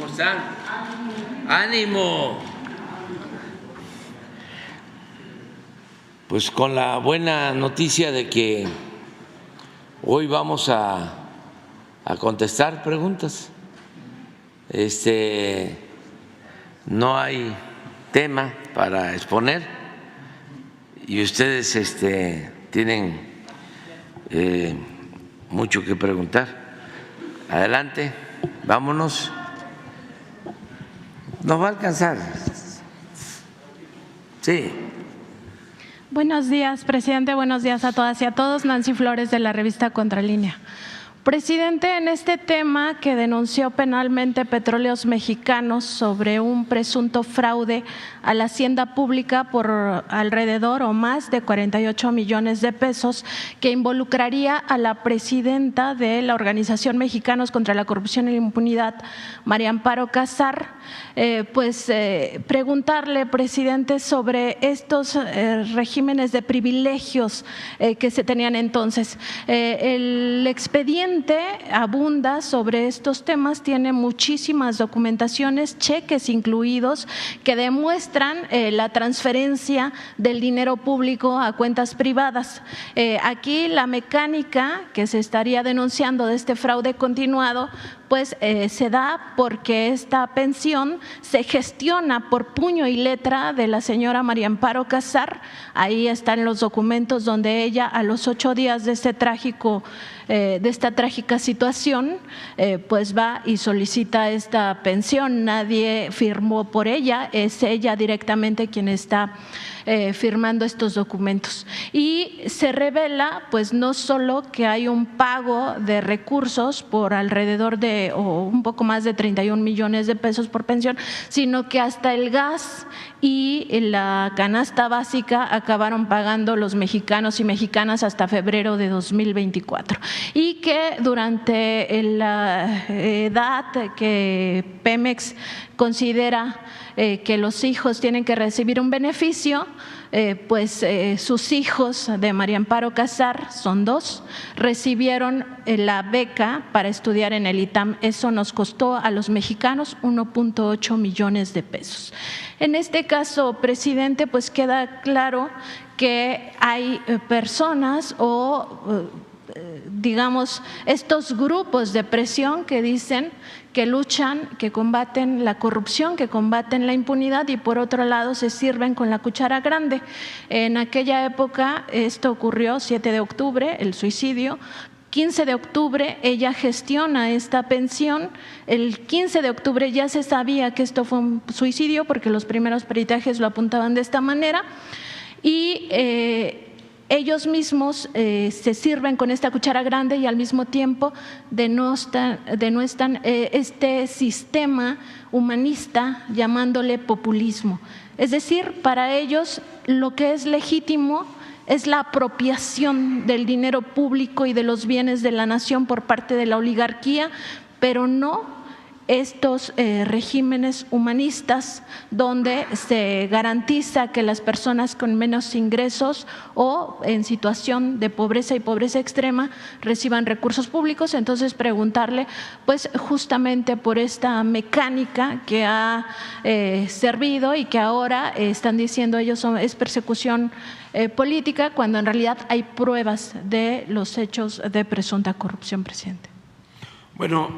están? ¡Ánimo! Pues con la buena noticia de que hoy vamos a contestar preguntas. No hay tema para exponer y ustedes tienen mucho que preguntar. Adelante, vámonos. Nos va a alcanzar. Sí. Buenos días, presidente. Buenos días a todas y a todos. Nancy Flores, de la revista Contralínea. Presidente, en este tema que denunció penalmente Petróleos Mexicanos sobre un presunto fraude a la hacienda pública por alrededor o más de 48 millones de pesos, que involucraría a la presidenta de la Organización Mexicanos contra la Corrupción y la Impunidad, María Amparo Casar, preguntarle, presidente, sobre estos regímenes de privilegios que se tenían entonces. El expediente abunda sobre estos temas, tiene muchísimas documentaciones, cheques incluidos, que demuestran la transferencia del dinero público a cuentas privadas. Aquí la mecánica que se estaría denunciando de este fraude continuado se da porque esta pensión se gestiona por puño y letra de la señora María Amparo Casar. Ahí están los documentos donde ella, a los 8 días de esta trágica situación, va y solicita esta pensión. Nadie firmó por ella, es ella directamente quien está firmando estos documentos. Y se revela no solo que hay un pago de recursos por alrededor de o un poco más de 31 millones de pesos por pensión, sino que hasta el gas y la canasta básica acabaron pagando los mexicanos y mexicanas hasta febrero de 2024. Y que durante la edad que Pemex considera que los hijos tienen que recibir un beneficio, sus hijos de María Amparo Casar, son 2, recibieron la beca para estudiar en el ITAM. Eso nos costó a los mexicanos 1.8 millones de pesos. En este caso, presidente, queda claro que hay personas digamos, estos grupos de presión que dicen que luchan, que combaten la corrupción, que combaten la impunidad y por otro lado se sirven con la cuchara grande. En aquella época esto ocurrió, 7 de octubre, el suicidio. 15 de octubre ella gestiona esta pensión. El 15 de octubre ya se sabía que esto fue un suicidio porque los primeros peritajes lo apuntaban de esta manera y ellos mismos se sirven con esta cuchara grande y al mismo tiempo denuestan este sistema humanista llamándole populismo. Es decir, para ellos lo que es legítimo es la apropiación del dinero público y de los bienes de la nación por parte de la oligarquía, pero no estos regímenes humanistas donde se garantiza que las personas con menos ingresos o en situación de pobreza y pobreza extrema reciban recursos públicos. Entonces preguntarle justamente por esta mecánica que ha servido y que ahora están diciendo ellos es persecución política, cuando en realidad hay pruebas de los hechos de presunta corrupción, presidente. Bueno,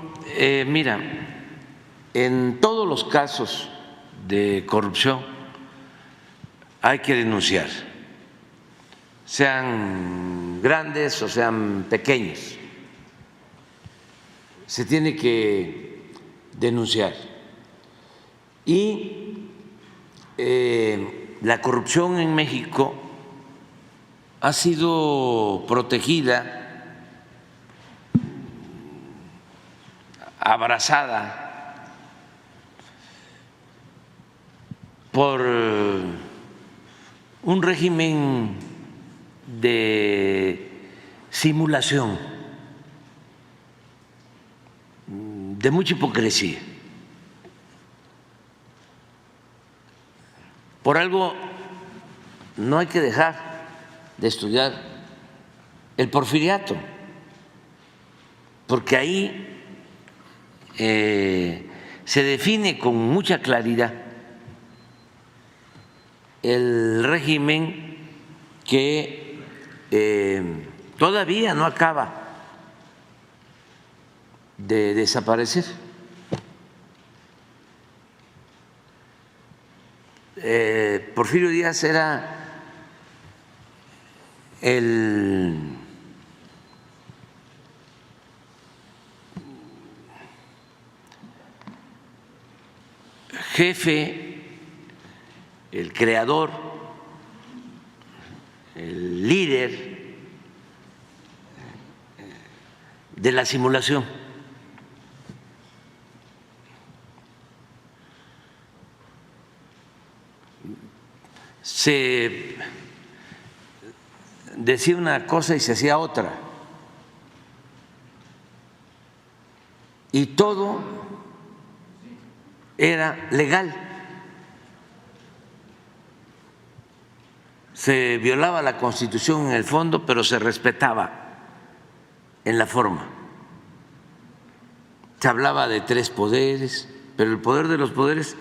mira, en todos los casos de corrupción hay que denunciar, sean grandes o sean pequeños, se tiene que denunciar. Y la corrupción en México ha sido protegida, abrazada por un régimen de simulación, de mucha hipocresía. Por algo no hay que dejar de estudiar el Porfiriato, porque ahí se define con mucha claridad el régimen que todavía no acaba de desaparecer. Porfirio Díaz era el jefe, el creador, el líder de la simulación. Se decía una cosa y se hacía otra. Y todo era legal. Se violaba la Constitución en el fondo, pero se respetaba en la forma. Se hablaba de 3 poderes, pero el poder de los poderes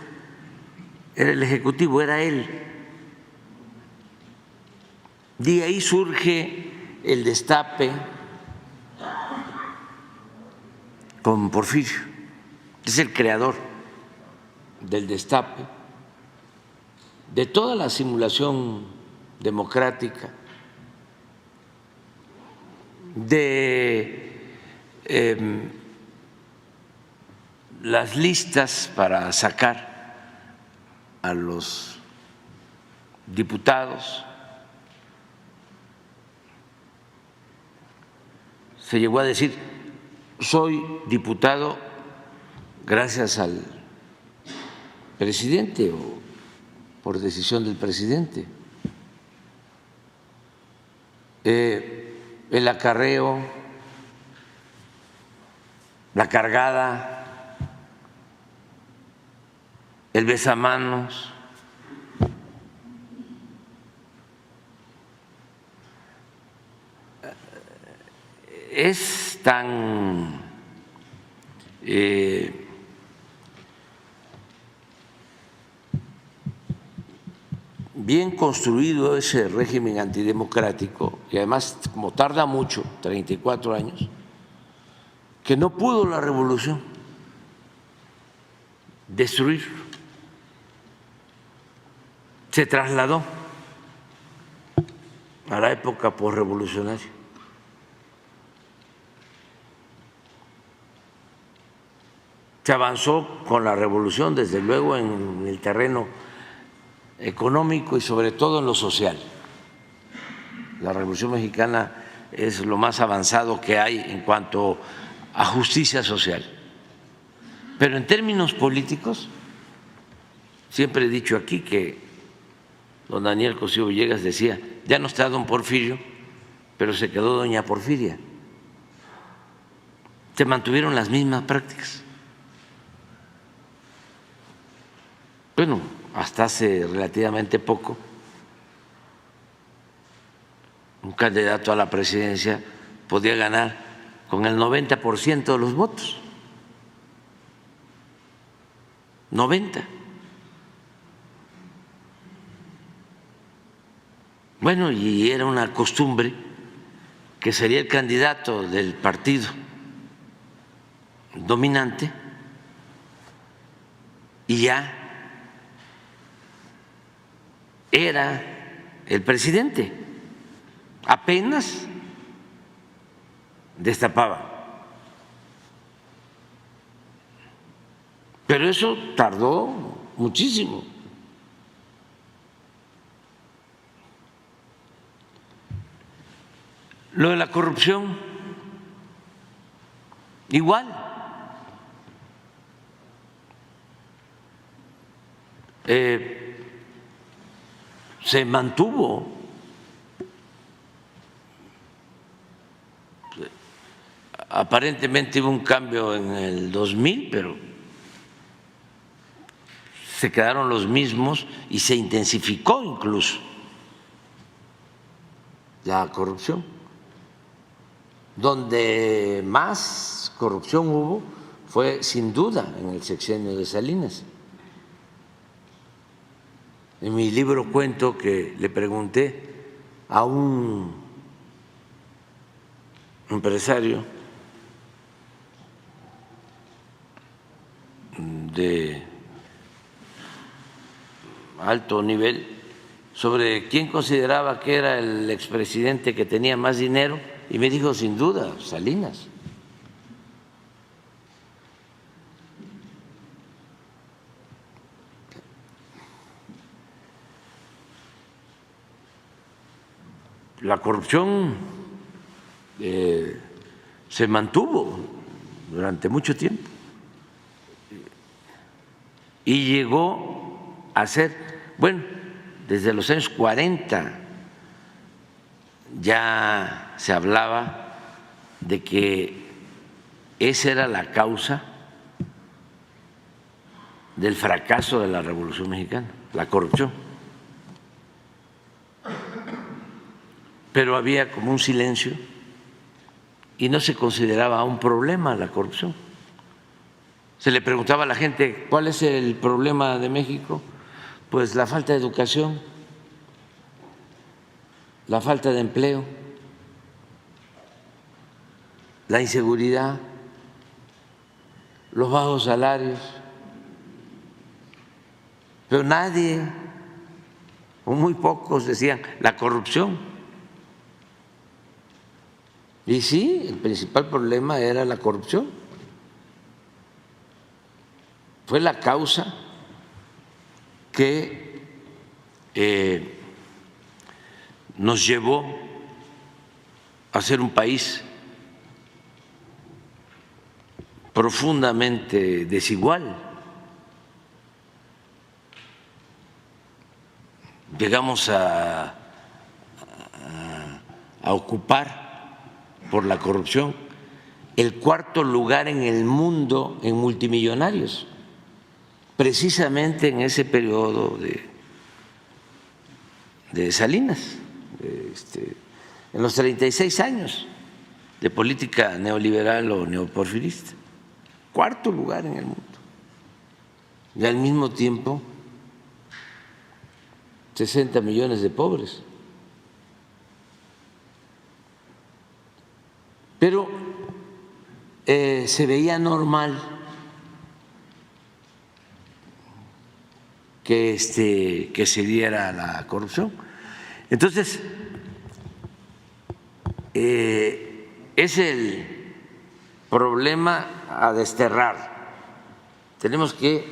era el Ejecutivo, era él. De ahí surge el destape con Porfirio, es el creador del destape, de toda la simulación democrática, de las listas para sacar a los diputados. Se llegó a decir, soy diputado gracias al presidente o por decisión del presidente. El acarreo, la cargada, el besamanos, es tan bien construido ese régimen antidemocrático, y además como tarda mucho, 34 años, que no pudo la revolución destruirlo. Se trasladó a la época posrevolucionaria. Se avanzó con la revolución, desde luego, en el terreno económico y sobre todo en lo social. La Revolución Mexicana es lo más avanzado que hay en cuanto a justicia social. Pero en términos políticos, siempre he dicho aquí que don Daniel Cosío Villegas decía, ya no está don Porfirio, pero se quedó doña Porfiria. Se mantuvieron las mismas prácticas. Bueno, hasta hace relativamente poco, un candidato a la presidencia podía ganar con el 90% de los votos. 90. Bueno, y era una costumbre que sería el candidato del partido dominante y ya era el presidente, apenas destapaba. Pero eso tardó muchísimo. Lo de la corrupción, igual. Se mantuvo. Aparentemente hubo un cambio en el 2000, pero se quedaron los mismos y se intensificó incluso la corrupción. Donde más corrupción hubo fue sin duda en el sexenio de Salinas. En mi libro cuento que le pregunté a un empresario de alto nivel sobre quién consideraba que era el expresidente que tenía más dinero y me dijo sin duda Salinas. La corrupción se mantuvo durante mucho tiempo y llegó a ser, bueno, desde los años 40 ya se hablaba de que esa era la causa del fracaso de la Revolución Mexicana, la corrupción. Pero había como un silencio y no se consideraba un problema la corrupción. Se le preguntaba a la gente, ¿cuál es el problema de México? Pues la falta de educación, la falta de empleo, la inseguridad, los bajos salarios. Pero nadie, o muy pocos, decían la corrupción. Y sí, el principal problema era la corrupción. Fue la causa que nos llevó a ser un país profundamente desigual. Llegamos a ocupar por la corrupción el cuarto lugar en el mundo en multimillonarios, precisamente en ese periodo de Salinas, en los 36 años de política neoliberal o neoporfirista, cuarto lugar en el mundo. Y al mismo tiempo 60 millones de pobres. Pero se veía normal que se diera la corrupción. Entonces, es el problema a desterrar. Tenemos que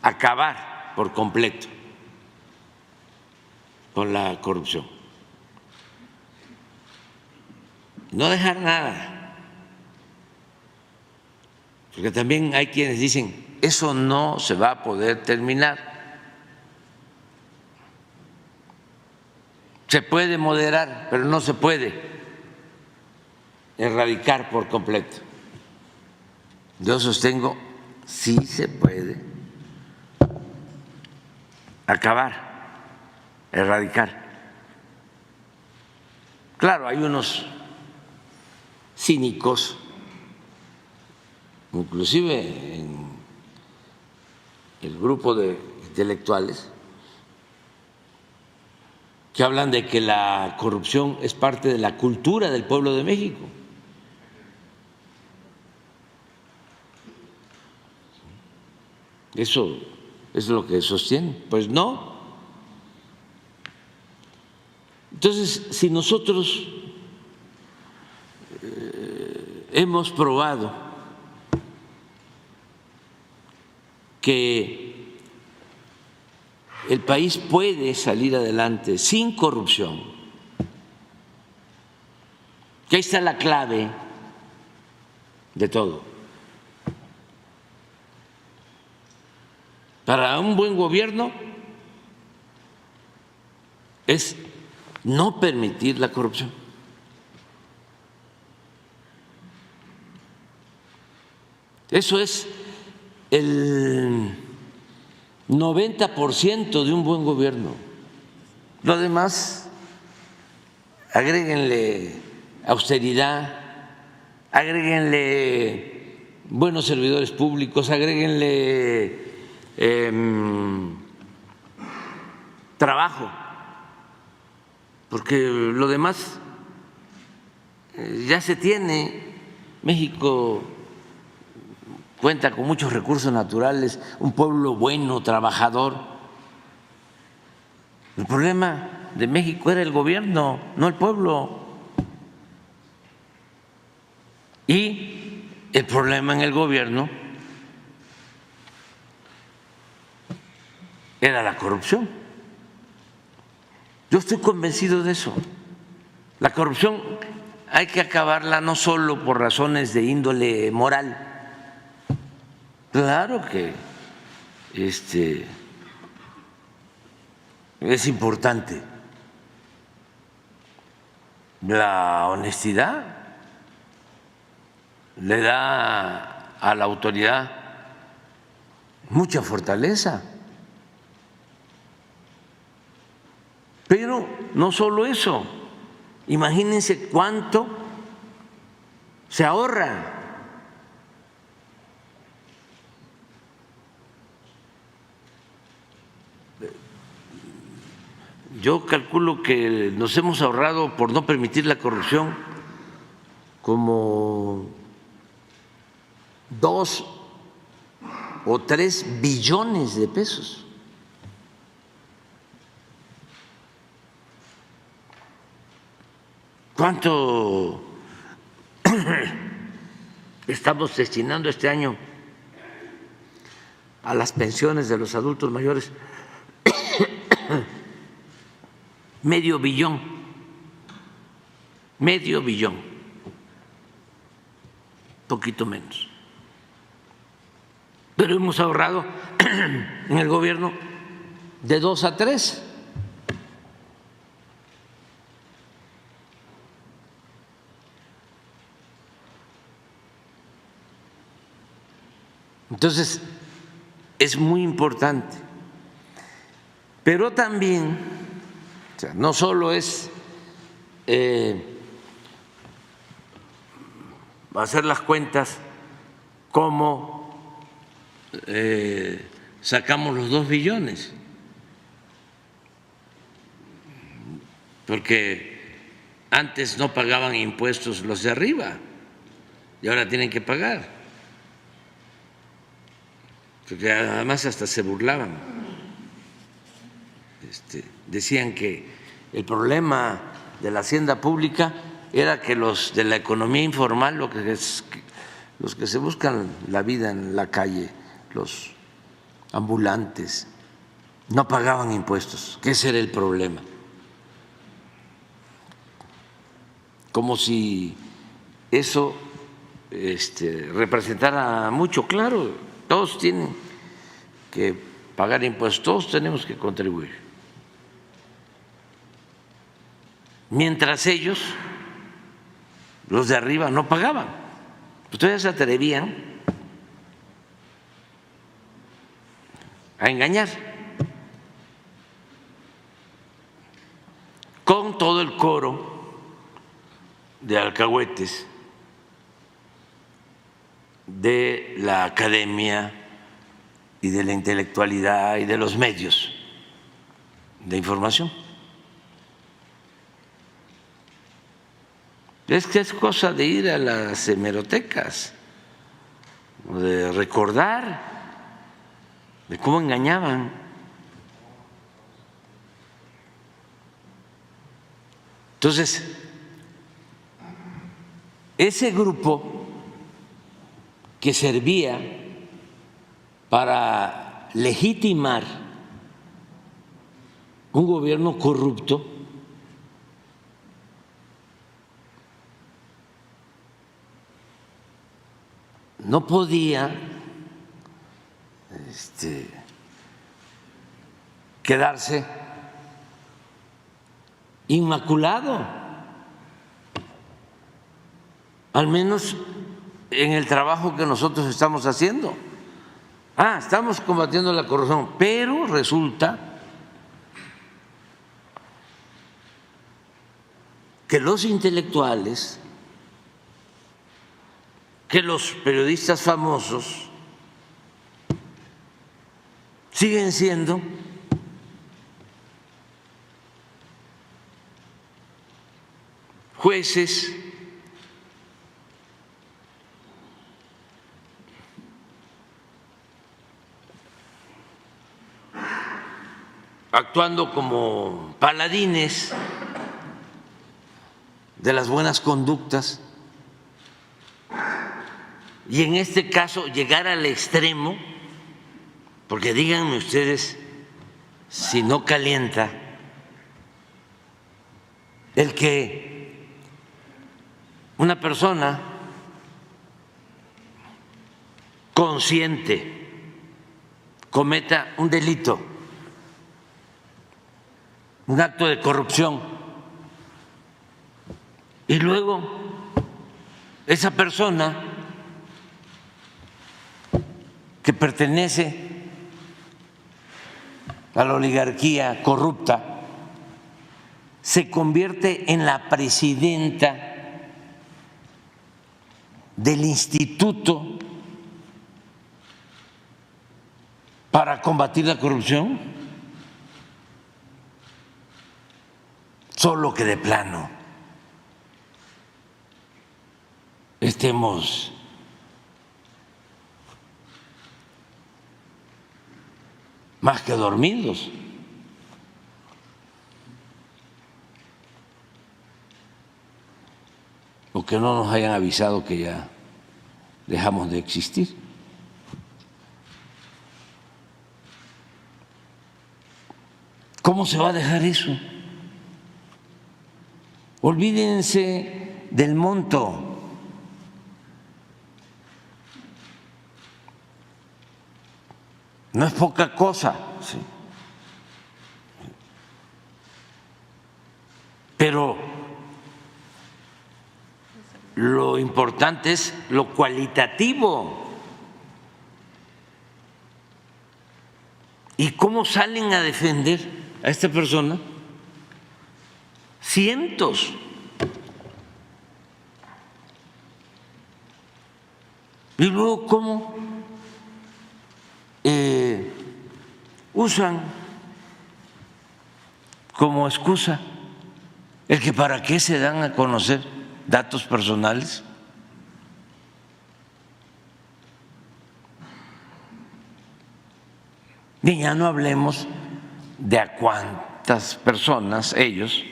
acabar por completo con la corrupción. No dejar nada, porque también hay quienes dicen, eso no se va a poder terminar. Se puede moderar, pero no se puede erradicar por completo. Yo sostengo, sí se puede acabar, erradicar. Claro, hay unos cínicos, inclusive en el grupo de intelectuales, que hablan de que la corrupción es parte de la cultura del pueblo de México. Eso es lo que sostienen. Pues no. Entonces, si nosotros hemos probado que el país puede salir adelante sin corrupción, que ahí está la clave de todo. Para un buen gobierno es no permitir la corrupción. Eso es el 90% de un buen gobierno. Lo demás, agréguenle austeridad, agréguenle buenos servidores públicos, agréguenle trabajo, porque lo demás ya se tiene. México cuenta con muchos recursos naturales, un pueblo bueno, trabajador. El problema de México era el gobierno, no el pueblo. Y el problema en el gobierno era la corrupción. Yo estoy convencido de eso. La corrupción hay que acabarla no solo por razones de índole moral. Claro que es importante la honestidad, le da a la autoridad mucha fortaleza. Pero no solo eso, imagínense cuánto se ahorra. Yo calculo que nos hemos ahorrado, por no permitir la corrupción, como 2 o 3 billones de pesos. ¿Cuánto estamos destinando este año a las pensiones de los adultos mayores? Medio billón, poquito menos. Pero hemos ahorrado en el gobierno de 2 a 3. Entonces, es muy importante. Pero también, o sea, no solo es hacer las cuentas cómo sacamos los 2 billones, porque antes no pagaban impuestos los de arriba y ahora tienen que pagar. Porque además hasta se burlaban, decían que el problema de la hacienda pública era que los de la economía informal, los que se buscan la vida en la calle, los ambulantes, no pagaban impuestos, que ese era el problema. Como si eso representara mucho. Claro, todos tienen que pagar impuestos, todos tenemos que contribuir. Mientras ellos, los de arriba, no pagaban. Ustedes se atrevían a engañar con todo el coro de alcahuetes de la academia y de la intelectualidad y de los medios de información. Es que es cosa de ir a las hemerotecas, de recordar de cómo engañaban. Entonces, ese grupo que servía para legitimar un gobierno corrupto no podía quedarse inmaculado, al menos en el trabajo que nosotros estamos haciendo. Estamos combatiendo la corrupción, pero resulta que los intelectuales que los periodistas famosos siguen siendo jueces actuando como paladines de las buenas conductas y en este caso llegar al extremo, porque díganme ustedes si no calienta el que una persona consciente cometa un delito, un acto de corrupción, y luego esa persona que pertenece a la oligarquía corrupta se convierte en la presidenta del Instituto para combatir la corrupción, solo que de plano estemos más que dormidos. O que no nos hayan avisado que ya dejamos de existir. ¿Cómo se va a dejar eso? Olvídense del monto. No es poca cosa, sí. Pero lo importante es lo cualitativo. ¿Y cómo salen a defender a esta persona? Cientos. Y luego, ¿cómo usan como excusa el que para qué se dan a conocer datos personales? Y ya no hablemos de a cuántas personas ellos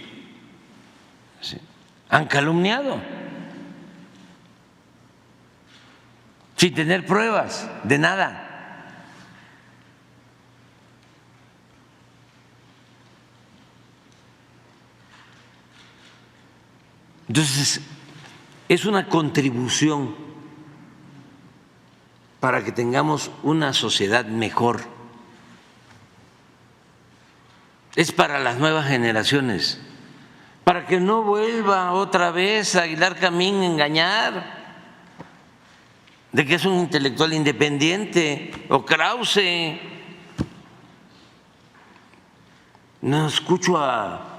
han calumniado sin tener pruebas de nada. Entonces, es una contribución para que tengamos una sociedad mejor. Es para las nuevas generaciones, para que no vuelva otra vez a Aguilar Camín a engañar de que es un intelectual independiente, o Krause. No escucho a…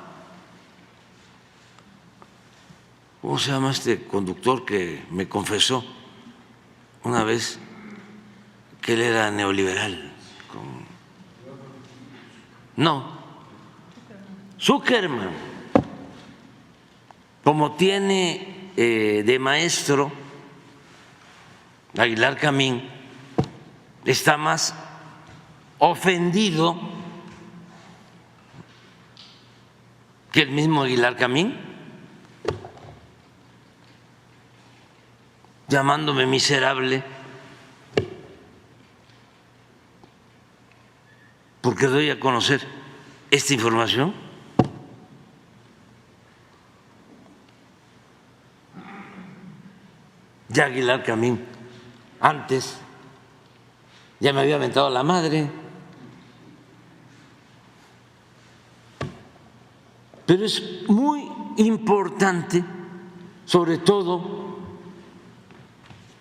¿Cómo se llama este conductor que me confesó una vez que él era neoliberal? No, Zuckerman. Como tiene de maestro Aguilar Camín, está más ofendido que el mismo Aguilar Camín, llamándome miserable porque doy a conocer esta información. Ya Aguilar Camín antes ya me había aventado la madre, pero es muy importante, sobre todo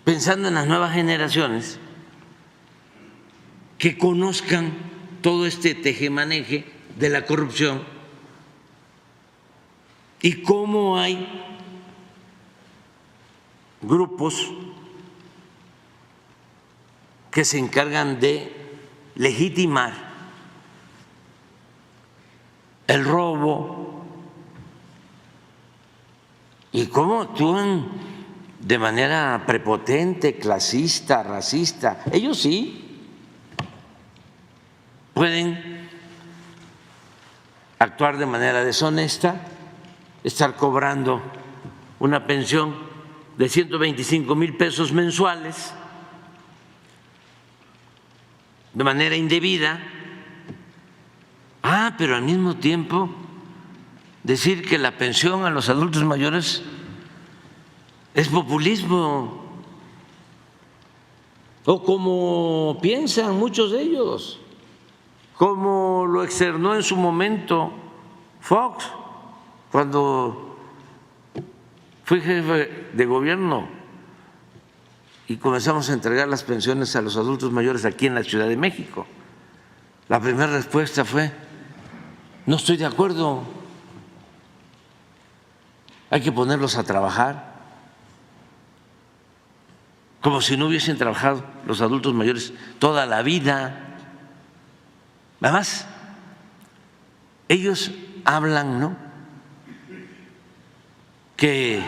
pensando en las nuevas generaciones, que conozcan todo este tejemaneje de la corrupción y cómo hay grupos que se encargan de legitimar el robo y cómo actúan de manera prepotente, clasista, racista. Ellos sí pueden actuar de manera deshonesta, estar cobrando una pensión de 125,000 pesos mensuales de manera indebida. Pero al mismo tiempo decir que la pensión a los adultos mayores es populismo, o como piensan muchos de ellos, como lo externó en su momento Fox cuando fui jefe de gobierno y comenzamos a entregar las pensiones a los adultos mayores aquí en la Ciudad de México. La primera respuesta fue: no estoy de acuerdo, hay que ponerlos a trabajar, como si no hubiesen trabajado los adultos mayores toda la vida. Además, ellos hablan, ¿no?, que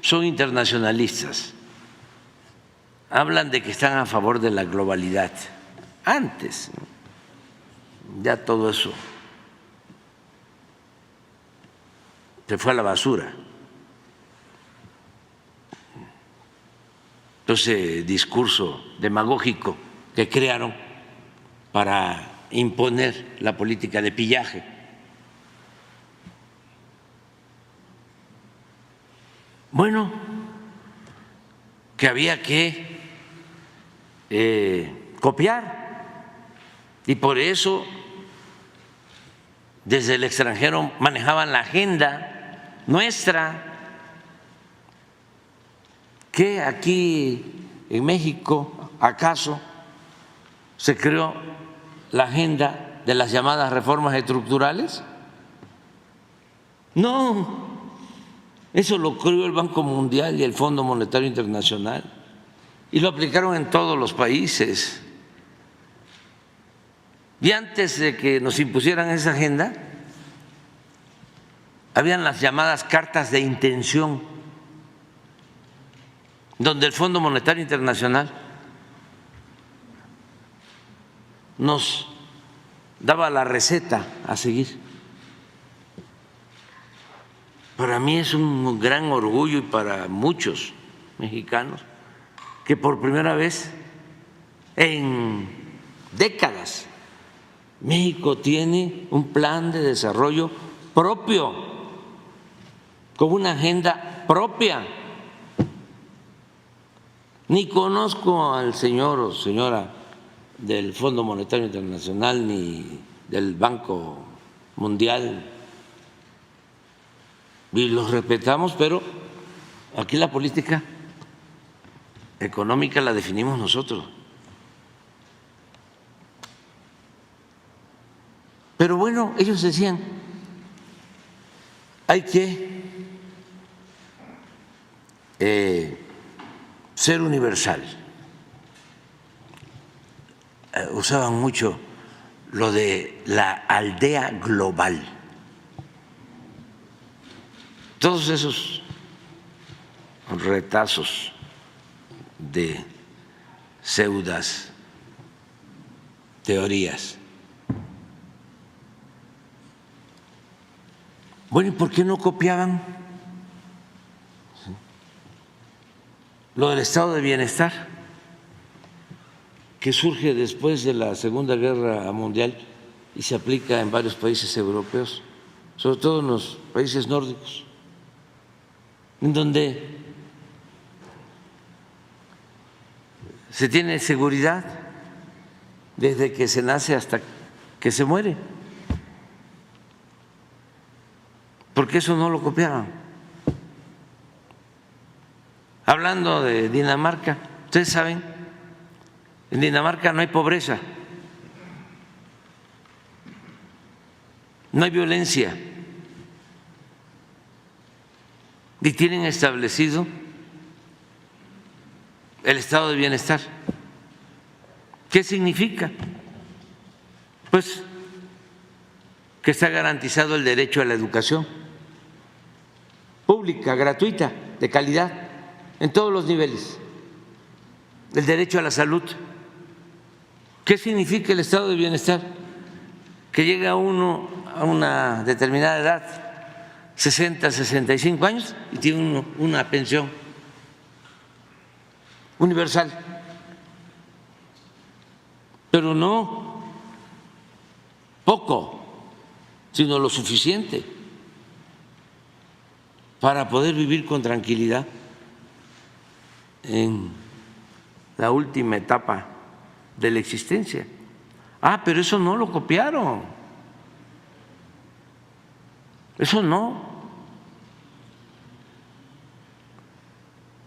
son internacionalistas, hablan de que están a favor de la globalidad. Antes, ya todo eso se fue a la basura. Ese discurso demagógico que crearon para imponer la política de pillaje. Bueno, que había que copiar, y por eso desde el extranjero manejaban la agenda nuestra, que aquí en México acaso se creó la agenda de las llamadas reformas estructurales. No, eso lo creó el Banco Mundial y el Fondo Monetario Internacional, y lo aplicaron en todos los países. Y antes de que nos impusieran esa agenda, habían las llamadas cartas de intención, donde el Fondo Monetario Internacional nos daba la receta a seguir. Para mí es un gran orgullo, y para muchos mexicanos, que por primera vez en décadas México tiene un plan de desarrollo propio, con una agenda propia. Ni conozco al señor o señora del Fondo Monetario Internacional ni del Banco Mundial, y los respetamos, pero aquí la política económica la definimos nosotros. Pero bueno, ellos decían, hay que ser universal. Usaban mucho lo de la aldea global. Todos esos retazos de pseudas teorías. Bueno, ¿y por qué no copiaban lo del estado de bienestar, que surge después de la Segunda Guerra Mundial y se aplica en varios países europeos, sobre todo en los países nórdicos, en donde se tiene seguridad desde que se nace hasta que se muere? Porque eso no lo copiaban. Hablando de Dinamarca, ustedes saben, en Dinamarca no hay pobreza, no hay violencia, y tienen establecido el estado de bienestar. ¿Qué significa? Pues que está garantizado el derecho a la educación pública, gratuita, de calidad, en todos los niveles, el derecho a la salud. ¿Qué significa el estado de bienestar? Que llega uno a una determinada edad, 60, 65 años, y tiene uno una pensión universal, pero no poco, sino lo suficiente para poder vivir con tranquilidad en la última etapa de la existencia. Ah, pero eso no lo copiaron, eso no.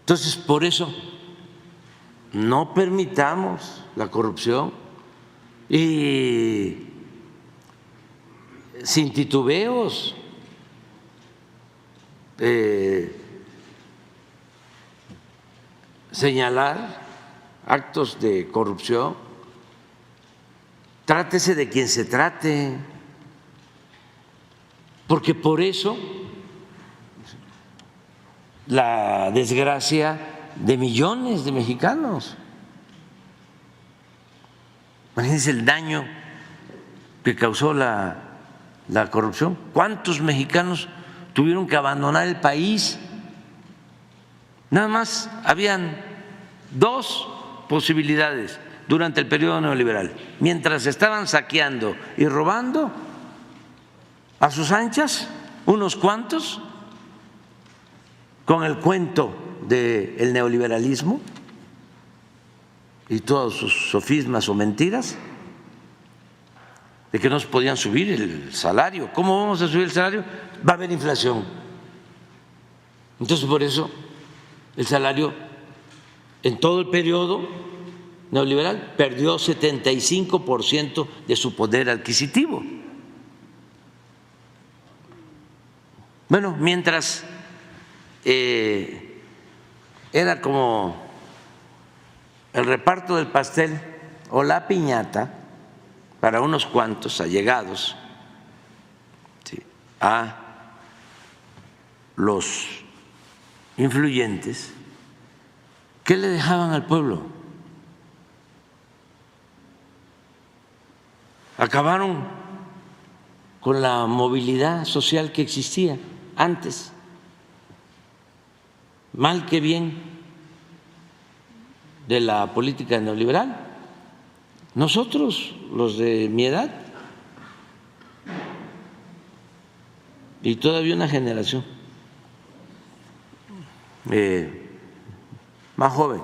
Entonces, por eso no permitamos la corrupción y sin titubeos señalar actos de corrupción. Trátese de quien se trate, porque por eso la desgracia de millones de mexicanos. Imagínense el daño que causó la corrupción. ¿Cuántos mexicanos tuvieron que abandonar el país? Nada más habían dos posibilidades durante el periodo neoliberal. Mientras estaban saqueando y robando a sus anchas, unos cuantos, con el cuento del neoliberalismo y todos sus sofismas o mentiras, de que no se podían subir el salario. ¿Cómo vamos a subir el salario? Va a haber inflación. Entonces, por eso el salario en todo el periodo neoliberal perdió 75% de su poder adquisitivo. Bueno, mientras era como el reparto del pastel o la piñata para unos cuantos allegados, ¿sí?, a los influyentes, ¿qué le dejaban al pueblo? Acabaron con la movilidad social que existía antes. Mal que bien de la política neoliberal. Nosotros, los de mi edad, y todavía una generación más joven,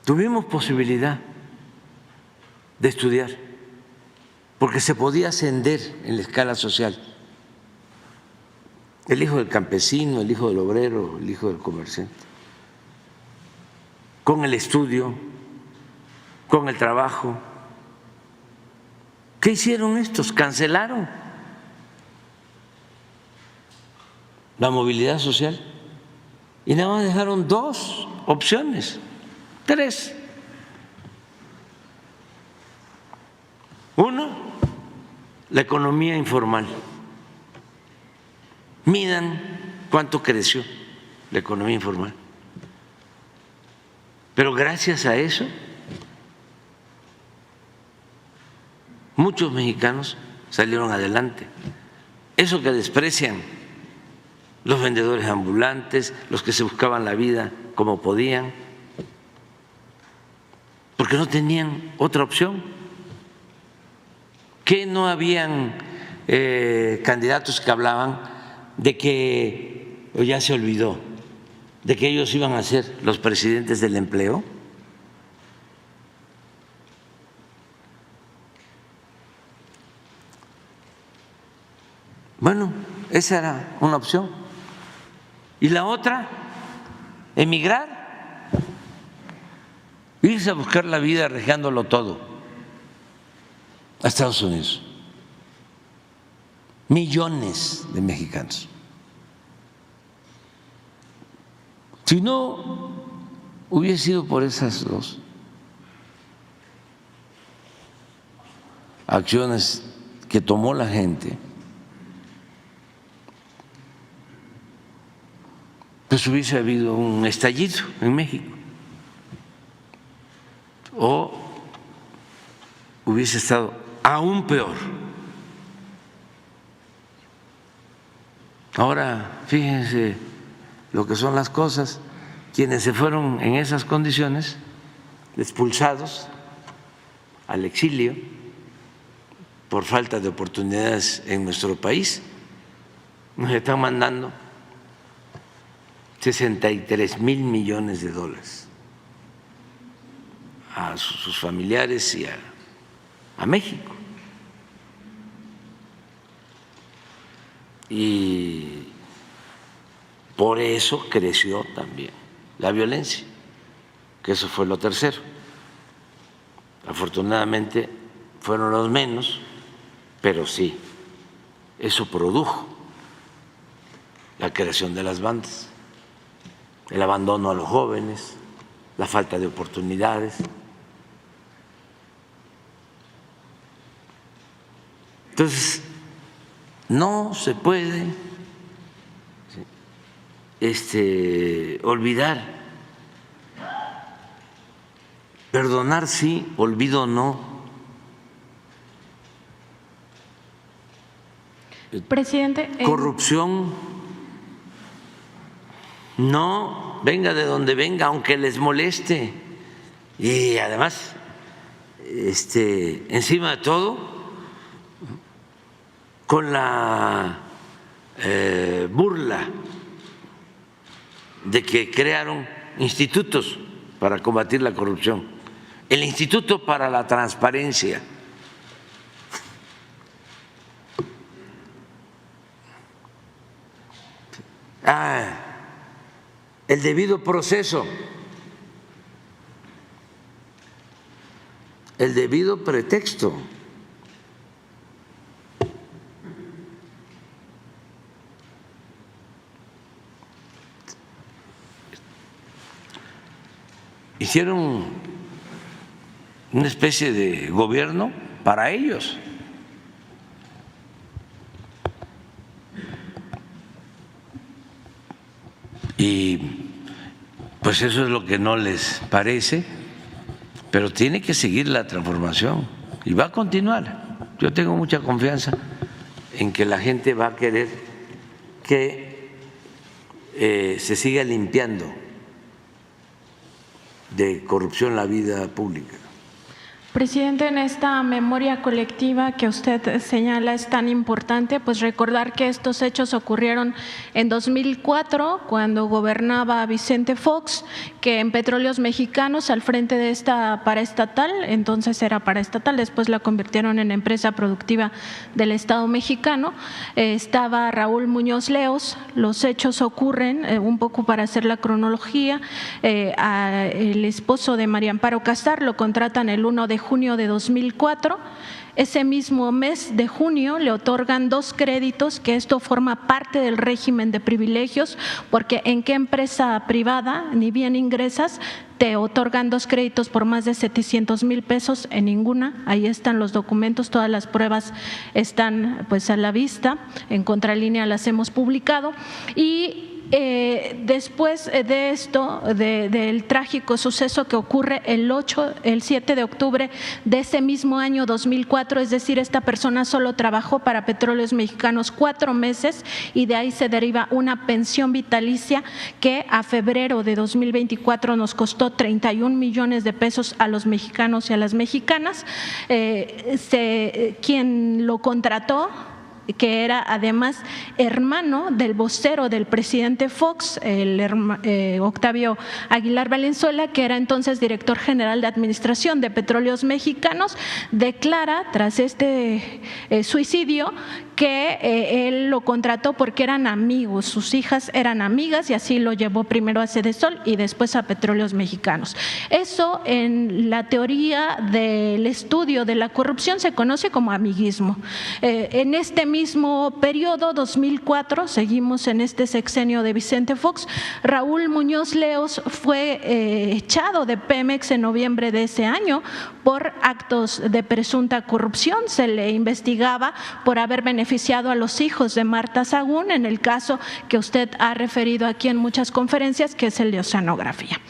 tuvimos posibilidad de estudiar, porque se podía ascender en la escala social. El hijo del campesino, el hijo del obrero, el hijo del comerciante. Con el estudio, con el trabajo. ¿Qué hicieron estos? Cancelaron la movilidad social y nada más dejaron dos opciones, tres. Uno, la economía informal. Midan cuánto creció la economía informal. Pero gracias a eso, muchos mexicanos salieron adelante. Eso que desprecian los vendedores ambulantes, los que se buscaban la vida como podían, porque no tenían otra opción. Que no habían candidatos que hablaban de que, o ya se olvidó, de que ellos iban a ser los presidentes del empleo. Bueno, esa era una opción. Y la otra, emigrar, irse a buscar la vida arriesgándolo todo a Estados Unidos. Millones de mexicanos. Si no hubiese sido por esas dos acciones que tomó la gente, pues hubiese habido un estallido en México o hubiese estado aún peor. Ahora, fíjense lo que son las cosas, quienes se fueron en esas condiciones, expulsados al exilio por falta de oportunidades en nuestro país, nos están mandando 63,000 millones de dólares a sus familiares y a México. Y por eso creció también la violencia, que eso fue lo tercero. Afortunadamente fueron los menos, pero sí, eso produjo la creación de las bandas, el abandono a los jóvenes, la falta de oportunidades. Entonces, no se puede olvidar, perdonar sí, olvido no. Presidente, corrupción no, venga de donde venga, aunque les moleste. Y además, encima de todo, con la burla de que crearon institutos para combatir la corrupción, el Instituto para la Transparencia. El debido proceso, el debido pretexto. Hicieron una especie de gobierno para ellos. Y pues eso es lo que no les parece, pero tiene que seguir la transformación y va a continuar. Yo tengo mucha confianza en que la gente va a querer que se siga limpiando de corrupción la vida pública. Presidente, en esta memoria colectiva que usted señala es tan importante, pues recordar que estos hechos ocurrieron en 2004, cuando gobernaba Vicente Fox, que en Petróleos Mexicanos, al frente de esta paraestatal, entonces era paraestatal, después la convirtieron en empresa productiva del Estado mexicano, estaba Raúl Muñoz Leos. Los hechos ocurren, un poco para hacer la cronología, el esposo de María Amparo Casar lo contratan el 1 de junio de 2004. Ese mismo mes de junio le otorgan 2 créditos, que esto forma parte del régimen de privilegios, porque en qué empresa privada, ni bien ingresas, te otorgan 2 créditos por más de 700,000 pesos, en ninguna. Ahí están los documentos, todas las pruebas están pues a la vista, en Contralínea las hemos publicado. Y después de esto, del trágico suceso que ocurre el 7 de octubre de ese mismo año 2004, es decir, esta persona solo trabajó para Petróleos Mexicanos 4 meses y de ahí se deriva una pensión vitalicia que a febrero de 2024 nos costó 31 millones de pesos a los mexicanos y a las mexicanas. Quien lo contrató, que era además hermano del vocero del presidente Fox, Octavio Aguilar Valenzuela, que era entonces director general de administración de Petróleos Mexicanos, declara tras este suicidio que él lo contrató porque eran amigos, sus hijas eran amigas, y así lo llevó primero a Sedesol y después a Petróleos Mexicanos. Eso en la teoría del estudio de la corrupción se conoce como amiguismo. En este mismo periodo, 2004, seguimos en este sexenio de Vicente Fox, Raúl Muñoz Leos fue echado de Pemex en noviembre de ese año por actos de presunta corrupción. Se le investigaba por haber beneficiado a los hijos de Marta Sagún en el caso que usted ha referido aquí en muchas conferencias, que es el de oceanografía.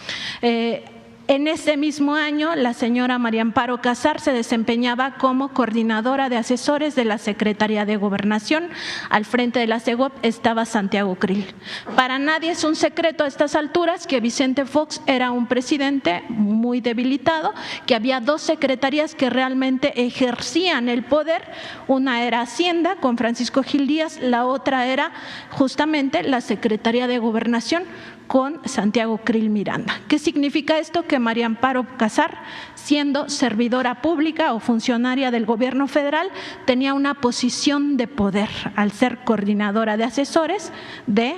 En ese mismo año, la señora María Amparo Casar se desempeñaba como coordinadora de asesores de la Secretaría de Gobernación. Al frente de la SEGOP estaba Santiago Krill. Para nadie es un secreto a estas alturas que Vicente Fox era un presidente muy debilitado, que había dos secretarías que realmente ejercían el poder. Una era Hacienda con Francisco Gil Díaz, la otra era justamente la Secretaría de Gobernación con Santiago Krill Miranda. ¿Qué significa esto? Que María Amparo Casar, siendo servidora pública o funcionaria del gobierno federal, tenía una posición de poder al ser coordinadora de asesores de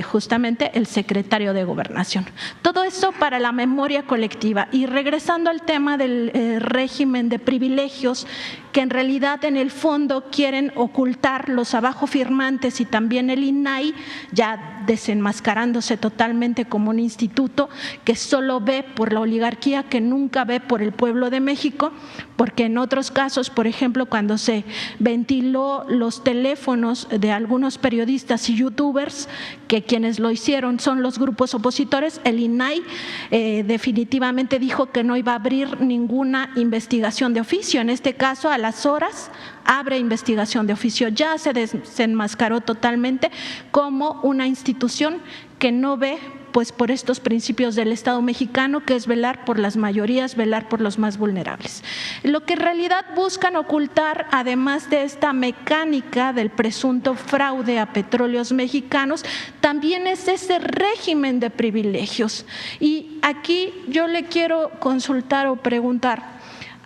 justamente el secretario de Gobernación. Todo eso para la memoria colectiva. Y regresando al tema del régimen de privilegios, que en realidad en el fondo quieren ocultar los abajo firmantes y también el INAI, ya desenmascarándose totalmente como un instituto que solo ve por la oligarquía, que nunca ve por el pueblo de México, porque en otros casos, por ejemplo, cuando se ventiló los teléfonos de algunos periodistas y youtubers, que quienes lo hicieron son los grupos opositores, el INAI definitivamente dijo que no iba a abrir ninguna investigación de oficio. En este caso, a las horas abre investigación de oficio. Ya se desenmascaró totalmente como una institución que no ve pues por estos principios del Estado mexicano, que es velar por las mayorías, velar por los más vulnerables. Lo que en realidad buscan ocultar, además de esta mecánica del presunto fraude a petróleos mexicanos, también es ese régimen de privilegios. Y aquí yo le quiero consultar o preguntar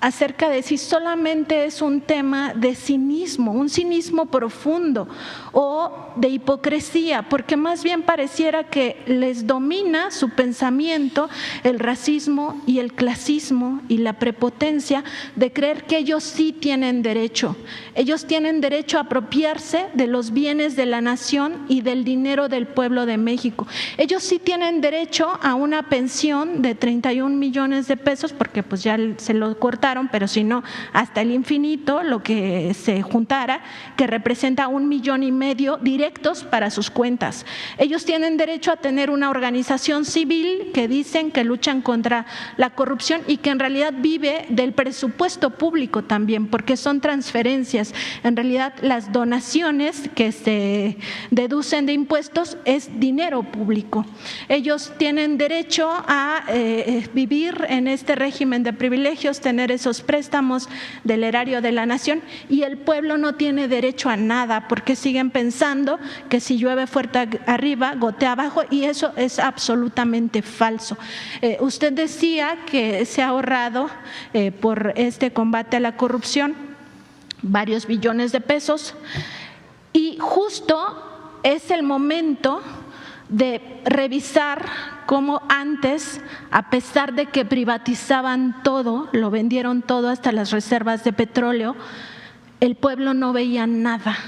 acerca de si solamente es un tema de cinismo, un cinismo profundo o de hipocresía, porque más bien pareciera que les domina su pensamiento el racismo y el clasismo y la prepotencia de creer que ellos sí tienen derecho a apropiarse de los bienes de la nación y del dinero del pueblo de México. Ellos sí tienen derecho a una pensión de 31 millones de pesos, porque pues ya se lo cortaron, pero si no, hasta el infinito, lo que se juntara, que representa 1,5 millones directos para sus cuentas. Ellos tienen derecho a tener una organización civil que dicen que luchan contra la corrupción y que en realidad vive del presupuesto público también, porque son transferencias. En realidad, las donaciones que se deducen de impuestos es dinero público. Ellos tienen derecho a vivir en este régimen de privilegios, tener esos préstamos del erario de la nación, y el pueblo no tiene derecho a nada, porque siguen pensando que si llueve fuerte arriba, gotea abajo, y eso es absolutamente falso. Usted decía que se ha ahorrado por este combate a la corrupción varios billones de pesos, y justo es el momento de revisar cómo antes, a pesar de que privatizaban todo, lo vendieron todo hasta las reservas de petróleo, el pueblo no veía nada.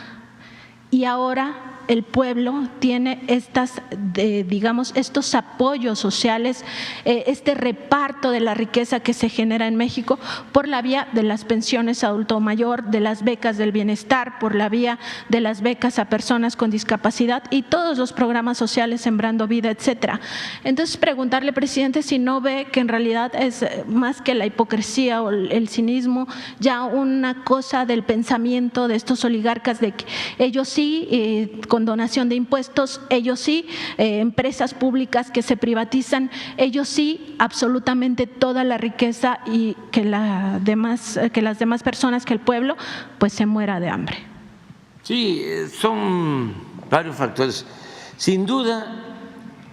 Y ahora el pueblo tiene estos apoyos sociales, este reparto de la riqueza que se genera en México por la vía de las pensiones a adulto mayor, de las becas del bienestar, por la vía de las becas a personas con discapacidad y todos los programas sociales, Sembrando Vida, etcétera. Entonces, preguntarle, presidente, si no ve que en realidad es más que la hipocresía o el cinismo, ya una cosa del pensamiento de estos oligarcas, de que ellos sí, con donación de impuestos, ellos sí, empresas públicas que se privatizan, ellos sí, absolutamente toda la riqueza, y que las demás personas, que el pueblo, pues se muera de hambre. Sí, son varios factores. Sin duda,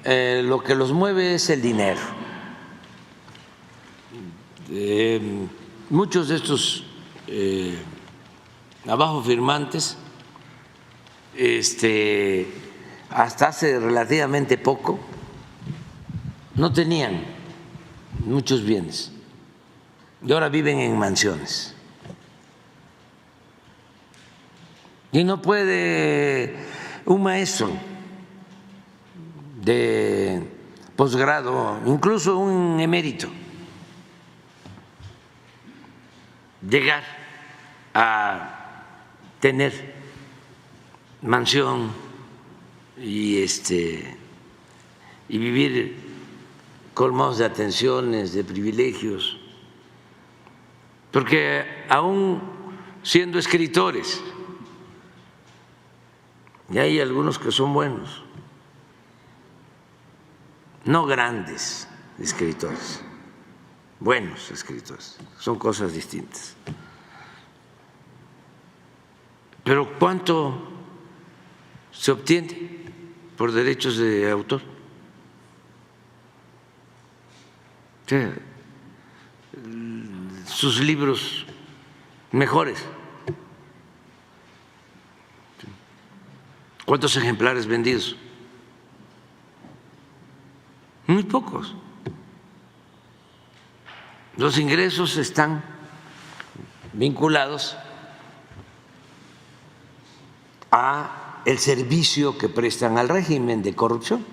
lo que los mueve es el dinero. Muchos de estos abajo firmantes, hasta hace relativamente poco no tenían muchos bienes y ahora viven en mansiones. Y no puede un maestro de posgrado, incluso un emérito, llegar a tener mansión y vivir colmados de atenciones, de privilegios, porque aún siendo escritores, y hay algunos que son buenos, no grandes escritores, buenos escritores, son cosas distintas. Pero ¿cuánto se obtiene por derechos de autor? O sea, sus libros mejores, ¿cuántos ejemplares vendidos? Muy pocos. Los ingresos están vinculados a el servicio que prestan al régimen de corrupción.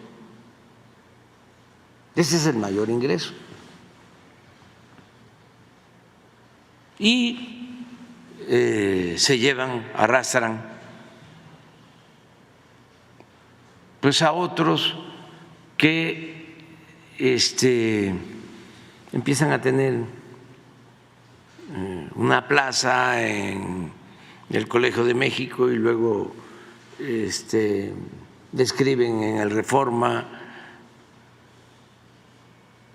Ese es el mayor ingreso. Y se llevan, arrastran pues a otros que empiezan a tener una plaza en el Colegio de México y luego describen en el Reforma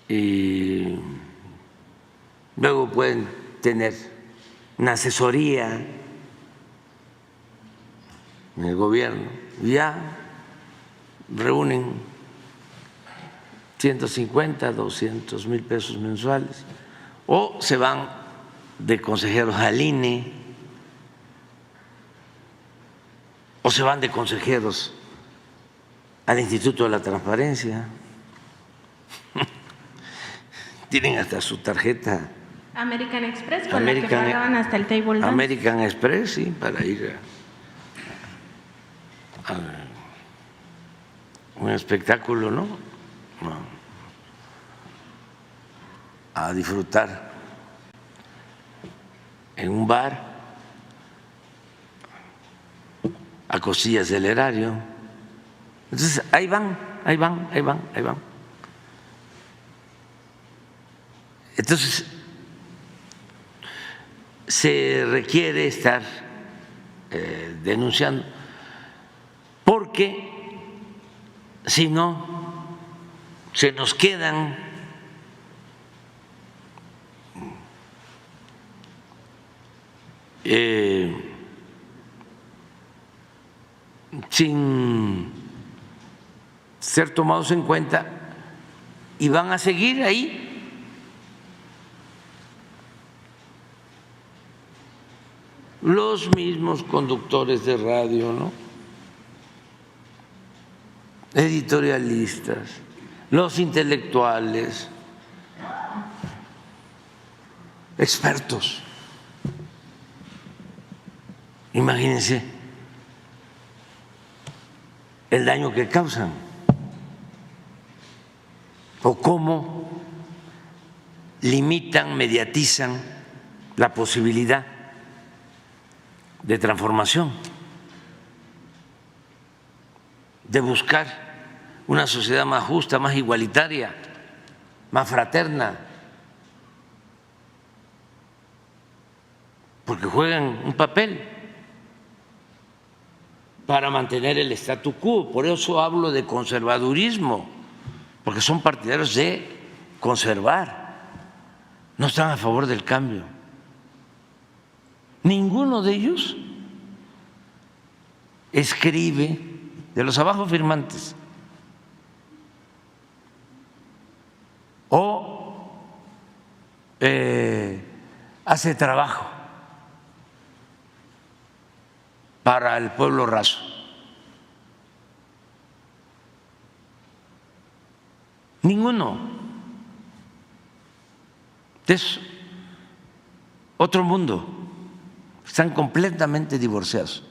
y luego pueden tener una asesoría en el gobierno y ya reúnen 150, 200 mil pesos mensuales, o se van de consejeros al INE, o se van de consejeros al Instituto de la Transparencia. Tienen hasta su tarjeta American Express, con la que pagaban hasta el table dance. American Express, sí, para ir a un espectáculo, ¿no? A disfrutar en un bar a costillas del erario. Entonces ahí van. Entonces se requiere estar denunciando, porque si no se nos quedan sin ser tomados en cuenta y van a seguir ahí. Los mismos conductores de radio, ¿no? Editorialistas, los intelectuales, expertos. Imagínense el daño que causan o cómo limitan, mediatizan la posibilidad de transformación, de buscar una sociedad más justa, más igualitaria, más fraterna, porque juegan un papel para mantener el statu quo. Por eso hablo de conservadurismo, porque son partidarios de conservar, no están a favor del cambio. Ninguno de ellos escribe, de los abajo firmantes, o hace trabajo para el pueblo raso. Ninguno. Es otro mundo. Están completamente divorciados.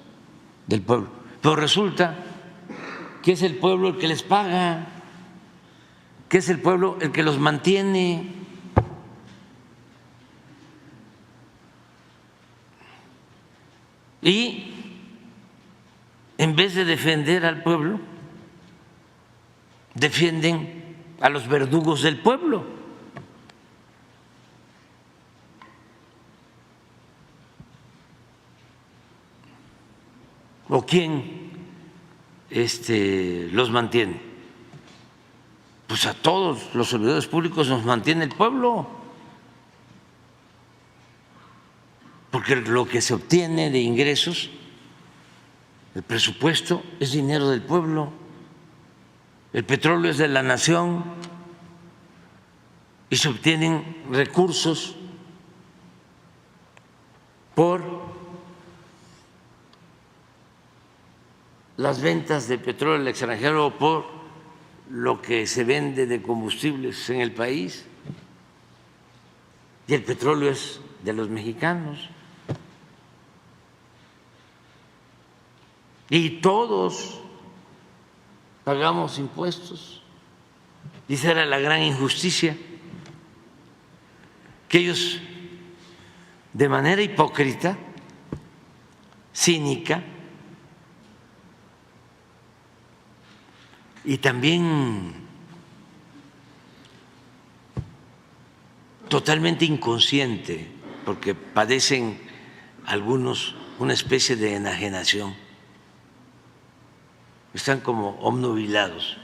del pueblo. Pero resulta que es el pueblo el que les paga, que es el pueblo el que los mantiene. Y en vez de defender al pueblo, defienden a los verdugos del pueblo. ¿O quién los mantiene? Pues a todos los servidores públicos nos mantiene el pueblo, porque lo que se obtiene de ingresos, el presupuesto, es dinero del pueblo. El petróleo es de la nación y se obtienen recursos por las ventas de petróleo al extranjero o por lo que se vende de combustibles en el país. Y el petróleo es de los mexicanos. Y todos pagamos impuestos. Y esa era la gran injusticia, que ellos, de manera hipócrita, cínica y también totalmente inconsciente, porque padecen algunos una especie de enajenación, están como obnubilados.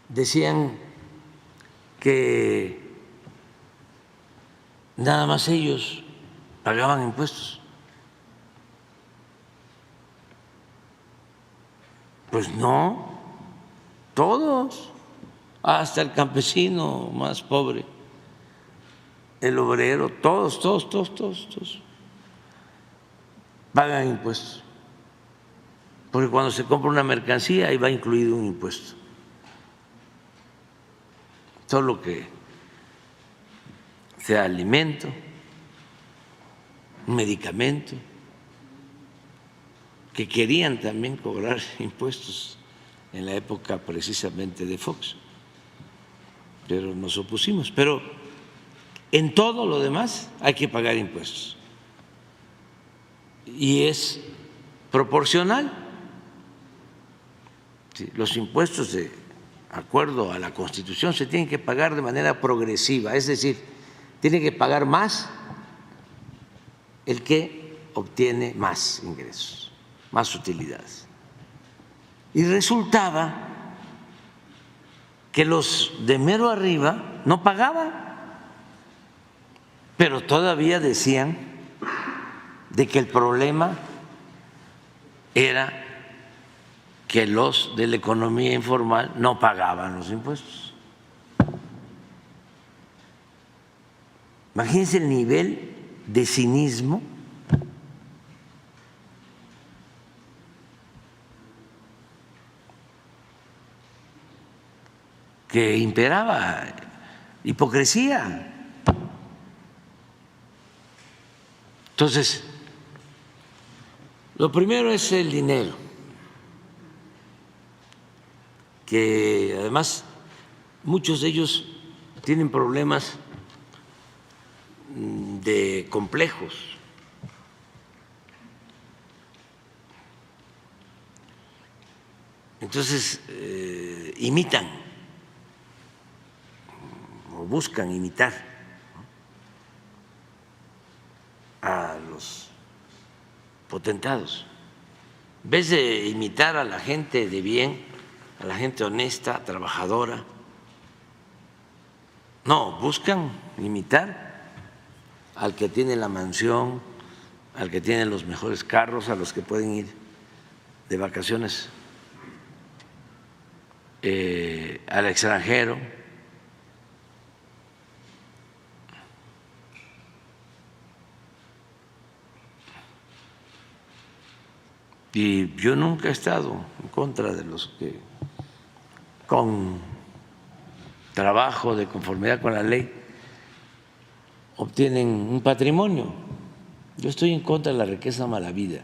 Decían que nada más ellos pagaban impuestos. Pues no, todos, hasta el campesino más pobre, el obrero, todos pagan impuestos, porque cuando se compra una mercancía ahí va incluido un impuesto, todo lo que sea alimento, un medicamento, que querían también cobrar impuestos en la época precisamente de Fox, pero nos opusimos. Pero en todo lo demás hay que pagar impuestos y es proporcional. Los impuestos, de acuerdo a la Constitución, se tienen que pagar de manera progresiva, es decir, tiene que pagar más el que obtiene más ingresos, más utilidades. Y resultaba que los de mero arriba no pagaban, pero todavía decían de que el problema era que los de la economía informal no pagaban los impuestos. Imagínense el nivel de cinismo que imperaba, hipocresía. Entonces, lo primero es el dinero, que además muchos de ellos tienen problemas de complejos. Entonces, imitan o buscan imitar a los potentados, en vez de imitar a la gente de bien, a la gente honesta, trabajadora. No, buscan imitar al que tiene la mansión, al que tiene los mejores carros, a los que pueden ir de vacaciones al extranjero. Y yo nunca he estado en contra de los que con trabajo de conformidad con la ley obtienen un patrimonio. Yo estoy en contra de la riqueza malavida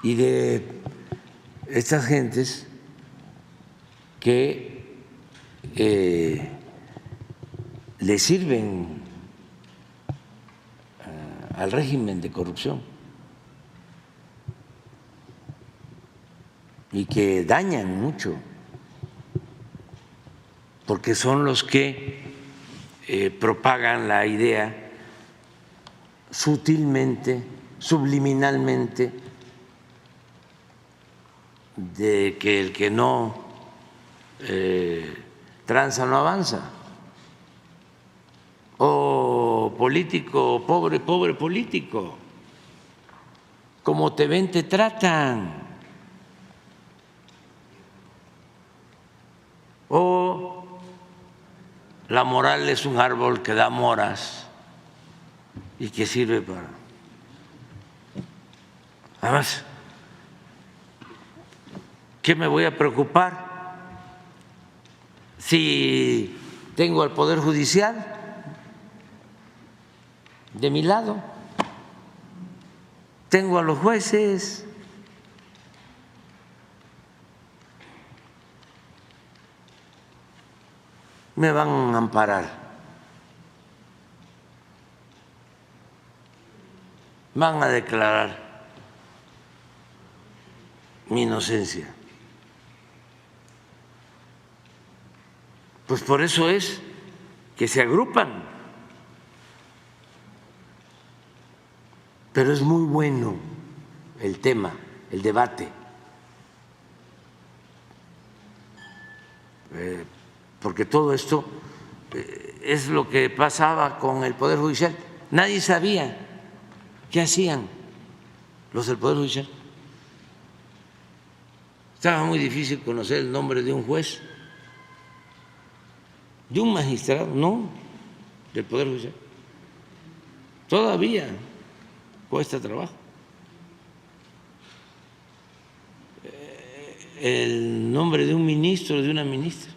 y de estas gentes que le sirven al régimen de corrupción y que dañan mucho, porque son los que propagan la idea sutilmente, subliminalmente, de que el que no tranza no avanza, o político pobre, pobre político, como te ven te tratan, o la moral es un árbol que da moras y que sirve para… Además, ¿qué me voy a preocupar si tengo al Poder Judicial de mi lado? Tengo a los jueces. Me van a amparar, van a declarar mi inocencia. Pues por eso es que se agrupan, pero es muy bueno el tema, el debate, porque todo esto es lo que pasaba con el Poder Judicial. Nadie sabía qué hacían los del Poder Judicial. Estaba muy difícil conocer el nombre de un juez, de un magistrado, no, del Poder Judicial. Todavía cuesta trabajo. El nombre de un ministro, de una ministra.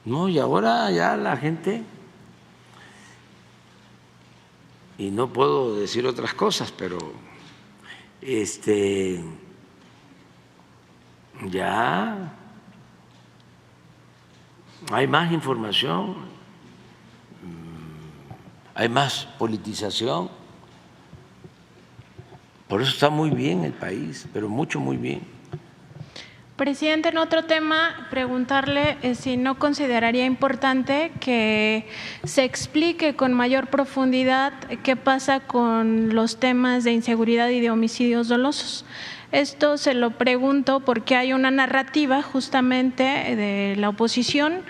No, y ahora ya la gente, y no puedo decir otras cosas, pero ya hay más información, hay más politización. Por eso está muy bien el país, pero mucho, muy bien. Presidente, en otro tema, preguntarle si no consideraría importante que se explique con mayor profundidad qué pasa con los temas de inseguridad y de homicidios dolosos. Esto se lo pregunto porque hay una narrativa justamente de la oposición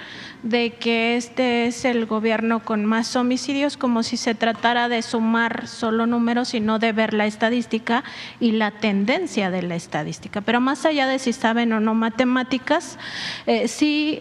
de que este es el gobierno con más homicidios, como si se tratara de sumar solo números y no de ver la estadística y la tendencia de la estadística. Pero más allá de si saben o no matemáticas, sí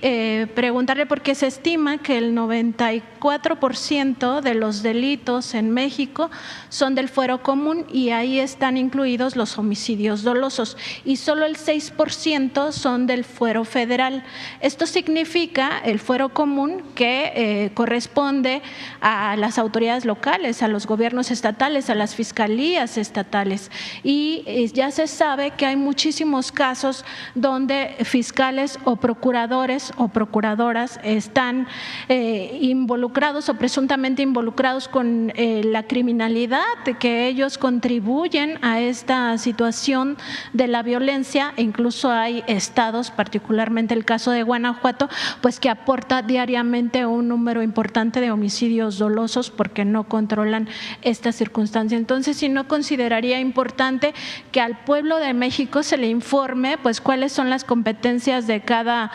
preguntarle, porque se estima que el 94% de los delitos en México son del fuero común y ahí están incluidos los homicidios dolosos y solo el 6% son del fuero federal. Esto significa el fuero común que corresponde a las autoridades locales, a los gobiernos estatales, a las fiscalías estatales, y ya se sabe que hay muchísimos casos donde fiscales o procuradores o procuradoras están involucrados o presuntamente involucrados con la criminalidad, que ellos contribuyen a esta situación de la violencia, e incluso hay estados, particularmente el caso de Guanajuato, pues que aporta diariamente un número importante de homicidios dolosos porque no controlan esta circunstancia. Entonces, si no consideraría importante que al pueblo de México se le informe pues cuáles son las competencias de cada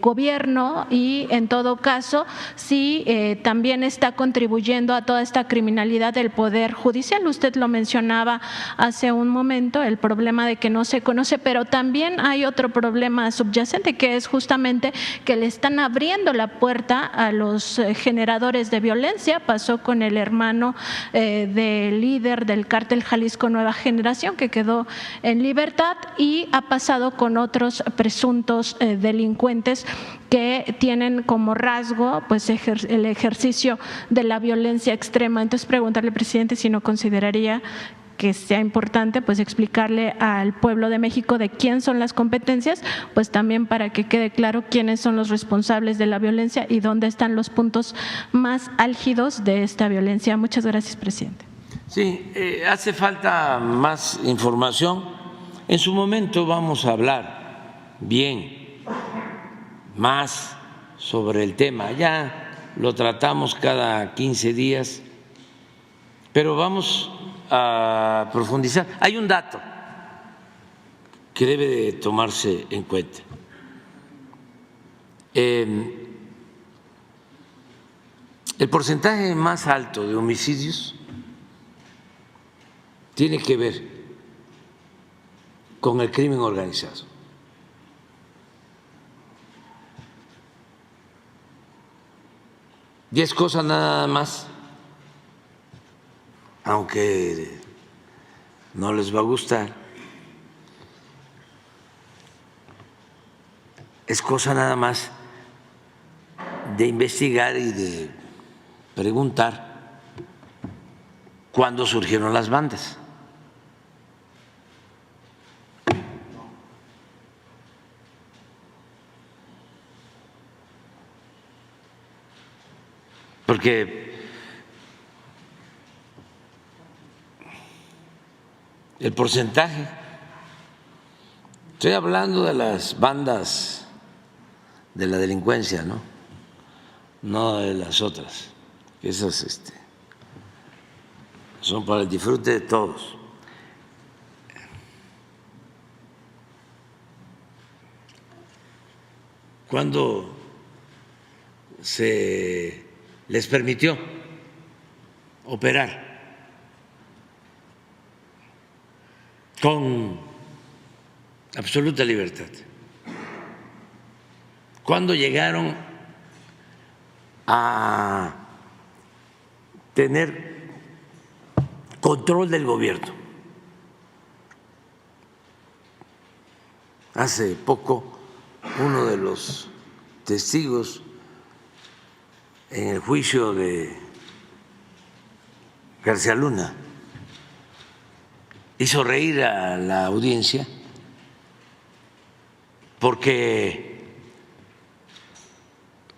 gobierno y en todo caso si también está contribuyendo a toda esta criminalidad del Poder Judicial. Usted lo mencionaba hace un momento, el problema de que no se conoce, pero también hay otro problema subyacente, que es justamente que le están abriendo la puerta a los generadores de violencia. Pasó con el hermano del líder del cártel Jalisco Nueva Generación, que quedó en libertad, y ha pasado con otros presuntos delincuentes que tienen como rasgo pues el ejercicio de la violencia extrema. Entonces, preguntarle, presidente, si no consideraría que sea importante pues explicarle al pueblo de México de quién son las competencias, pues también para que quede claro quiénes son los responsables de la violencia y dónde están los puntos más álgidos de esta violencia. Muchas gracias, presidente. Sí, hace falta más información. En su momento vamos a hablar bien más sobre el tema. Ya lo tratamos cada 15 días, pero vamos a profundizar. Hay un dato que debe de tomarse en cuenta. El porcentaje más alto de homicidios tiene que ver con el crimen organizado. Y es cosa nada más, aunque no les va a gustar, es cosa nada más de investigar y de preguntar cuándo surgieron las bandas. Porque el porcentaje, estoy hablando de las bandas de la delincuencia, no de las otras, esas son para el disfrute de todos. Cuando se les permitió operar con absoluta libertad, cuando llegaron a tener control del gobierno. Hace poco uno de los testigos en el juicio de García Luna hizo reír a la audiencia porque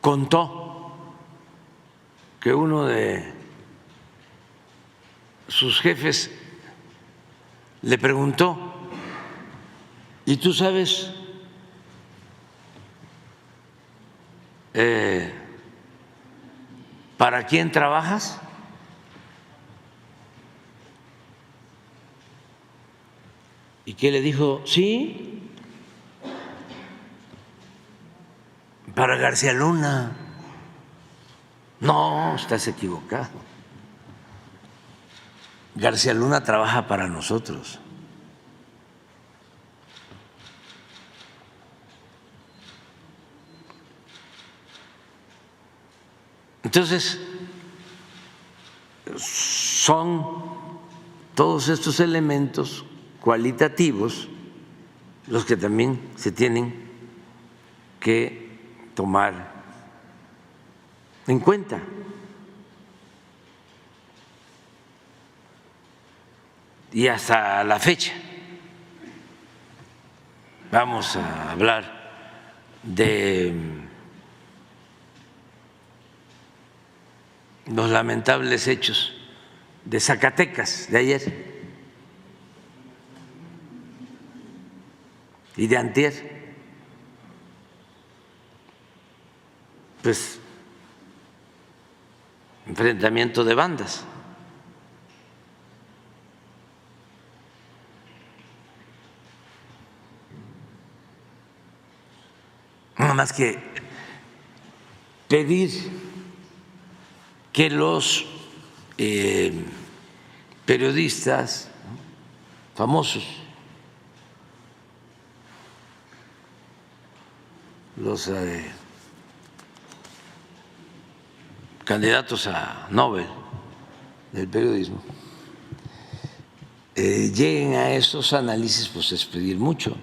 contó que uno de sus jefes le preguntó: ¿y tú sabes para quién trabajas? ¿Y qué le dijo? Sí, para García Luna. No, estás equivocado. García Luna trabaja para nosotros. Entonces, son todos estos elementos cualitativos los que también se tienen que tomar en cuenta. Y hasta la fecha vamos a hablar de los lamentables hechos de Zacatecas de ayer y de antier. Pues enfrentamiento de bandas. Nada más que pedir que los periodistas famosos los candidatos a Nobel del periodismo lleguen a esos análisis, pues es pedir mucho.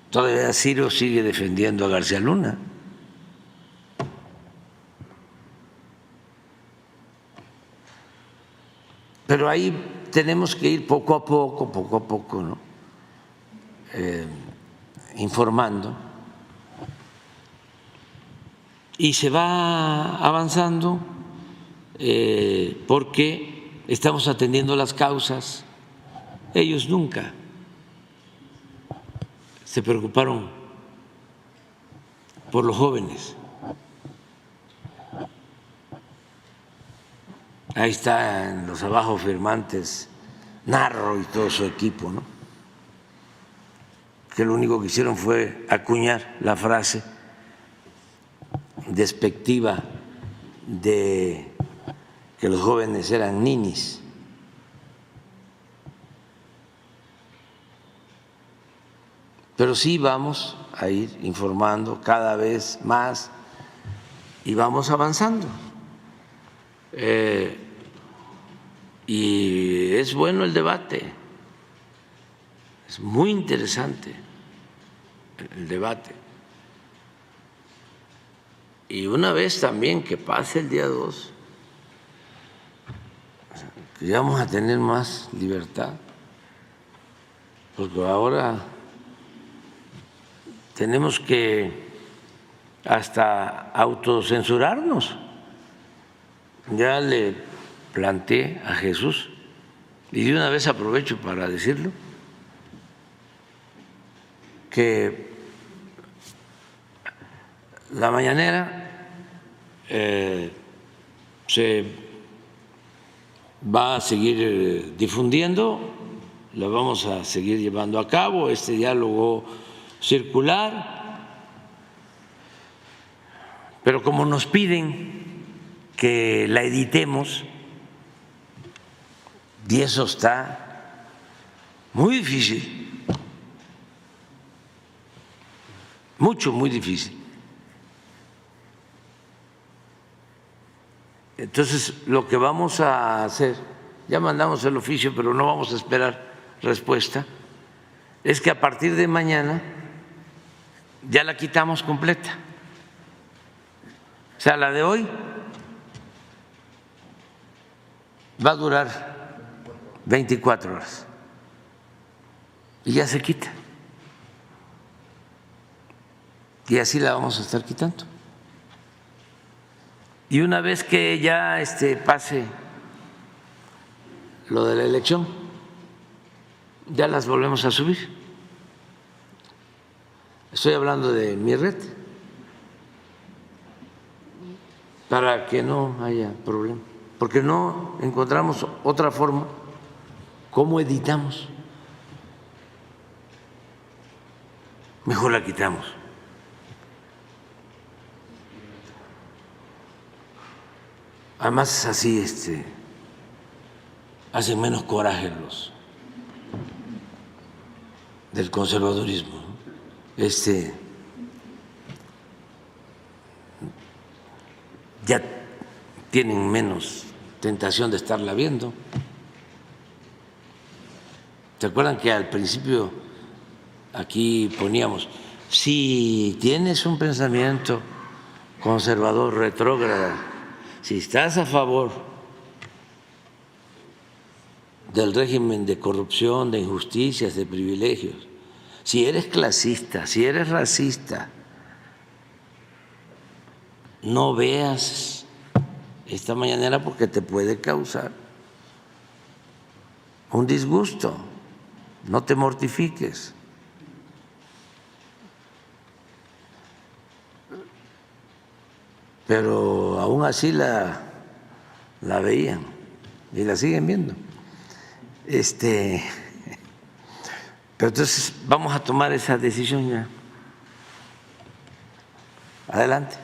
Todavía Ciro sigue defendiendo a García Luna. Pero ahí tenemos que ir poco a poco, ¿no? Informando, y se va avanzando porque estamos atendiendo las causas. Ellos nunca se preocuparon por los jóvenes. Ahí están los abajo firmantes, Narro y todo su equipo, ¿no? Que lo único que hicieron fue acuñar la frase despectiva de que los jóvenes eran ninis. Pero sí vamos a ir informando cada vez más y vamos avanzando. Y es bueno el debate, es muy interesante el debate. Y una vez también que pase el día 2, que ya vamos a tener más libertad, porque ahora tenemos que hasta autocensurarnos. Ya le planteé a Jesús, y de una vez aprovecho para decirlo, que la mañanera se va a seguir difundiendo, la vamos a seguir llevando a cabo, este diálogo circular, pero como nos piden que la editemos, y eso está muy difícil, muy difícil. Entonces, lo que vamos a hacer, ya mandamos el oficio, pero no vamos a esperar respuesta, es que a partir de mañana ya la quitamos completa. O sea, la de hoy va a durar 24 horas y ya se quita. Y así la vamos a estar quitando. Y una vez que ya pase lo de la elección, ya las volvemos a subir. Estoy hablando de mi red, para que no haya problema, porque no encontramos otra forma. ¿Cómo editamos? Mejor la quitamos. Además, así hacen menos coraje los del conservadurismo, ¿no? Ya tienen menos tentación de estarla viendo. ¿Se acuerdan que al principio aquí poníamos, si tienes un pensamiento conservador, retrógrado, si estás a favor del régimen de corrupción, de injusticias, de privilegios, si eres clasista, si eres racista, no veas esta mañanera porque te puede causar un disgusto, no te mortifiques. Pero aún así la veían y la siguen viendo. Pero entonces vamos a tomar esa decisión ya. Adelante.